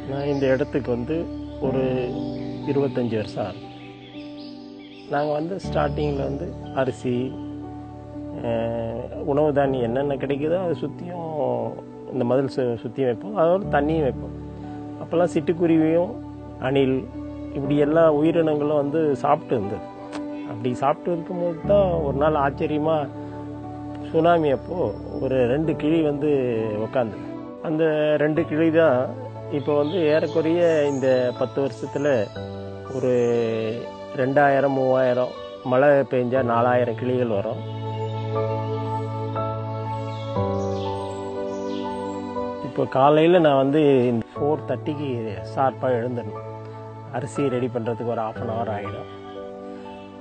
நான் இந்த இடத்துக்கு வந்து ஒரு 25 வருஷம் ஆகுது. நாங்கள் வந்து ஸ்டார்டிங்கில் வந்து அரிசி, உணவு தானியம் என்னென்ன கிடைக்குதோ அதை சுற்றியும் இந்த மதில் சுற்றியும் வைப்போம். அதோட தண்ணியும் வைப்போம். அப்போல்லாம் சிட்டுக்குருவியும் அணில் இப்படி எல்லா உயிரினங்களும் வந்து சாப்பிட்டு இருந்தது. அப்படி சாப்பிட்டு இருக்கும்போது தான் ஒரு நாள் ஆச்சரியமாக சுனாமி அப்போது ஒரு 2 கிளி வந்து உக்காந்து, அந்த 2 கிளி தான் இப்போ வந்து ஏறக்குறைய இந்த 10 வருஷத்தில் ஒரு 2000 3000 மழை பெஞ்சா 4000 கிளிகள் வரும். இப்போ காலையில் நான் வந்து 4:30க்கு ஷார்ப்பாக எழுந்துடணும். அரிசி ரெடி பண்ணுறதுக்கு ஒரு 1/2 hour ஆகிடும்.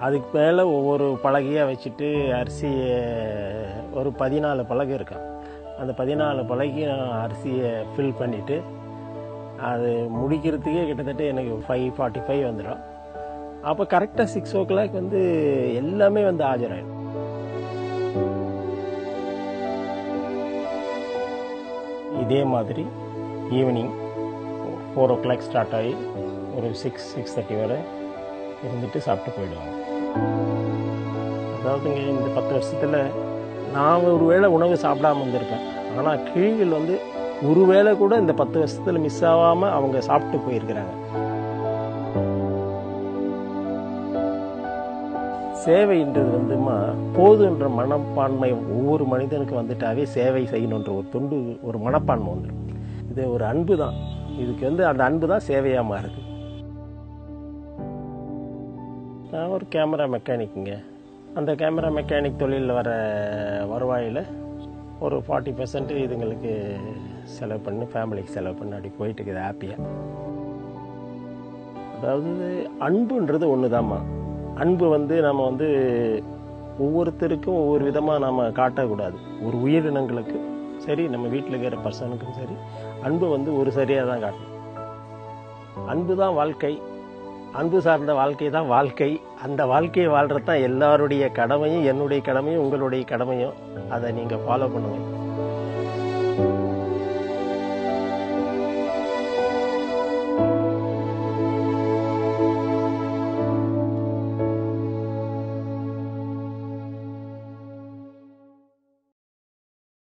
அதுக்கு மேலே ஒவ்வொரு பலகையாக வச்சுட்டு அரிசியை ஒரு 14 பலகை இருக்கும். அந்த 14 பலகைக்கு நான் அரிசியை ஃபில் பண்ணிவிட்டு அது முடிக்கிறதுக்கே கிட்டத்தட்ட எனக்கு 5:45 வந்துடும். அப்போ கரெக்டாக 6 o'clock வந்து எல்லாமே வந்து ஆஜராயிடும். இதே மாதிரி ஈவினிங் 4 o'clock ஸ்டார்ட் ஆகி ஒரு 6-6:30 வரை இருந்துட்டு சாப்பிட்டு போயிடுவாங்க. அதாவதுங்க இந்த 10 வருஷத்தில் நான் ஒரு வேளை உணவு சாப்பிடாமல் இருந்திருப்பேன். ஆனால் கிளிகள் வந்து ஒரு வேளை கூட இந்த 10 வருஷத்தில் மிஸ் ஆகாமல் அவங்க சாப்பிட்டு போயிருக்கிறாங்க. சேவைன்றது வந்துமா போதுன்ற மனப்பான்மை ஒவ்வொரு மனிதனுக்கு வந்துட்டாவே சேவை செய்யணுன்ற ஒரு மனப்பான்மை வந்துடும். இது ஒரு அன்பு தான். இதுக்கு வந்து அந்த அன்பு தான் சேவையாக மாறுது. நான் ஒரு கேமரா மெக்கானிக்குங்க. அந்த கேமரா மெக்கானிக் தொழிலில் வர வருவாயில் ஒரு 40% இதுங்களுக்கு செலவு பண்ணி ஃபேமிலிக்கு செலவு பண்ணி அப்படி போயிட்டு இருக்குது ஹாப்பியாக. அதாவது அன்புன்றது ஒன்று தான்மா. அன்பு வந்து நம்ம வந்து ஒவ்வொருத்தருக்கும் ஒவ்வொரு விதமாக நம்ம காட்டக்கூடாது. ஒரு உயிரினங்களுக்கு சரி, நம்ம வீட்டில் இருக்கிற பர்சனுக்கும் சரி, அன்பு வந்து ஒரு சரியாக தான் காட்டணும். அன்பு தான் வாழ்க்கை. அன்பு சார்ந்த வாழ்க்கை தான் வாழ்க்கை. அந்த வாழ்க்கையை வாழ்கிறது தான் எல்லாருடைய கடமையும், என்னுடைய கடமையும், உங்களுடைய கடமையும். அதை நீங்கள் ஃபாலோ பண்ணுங்கள்.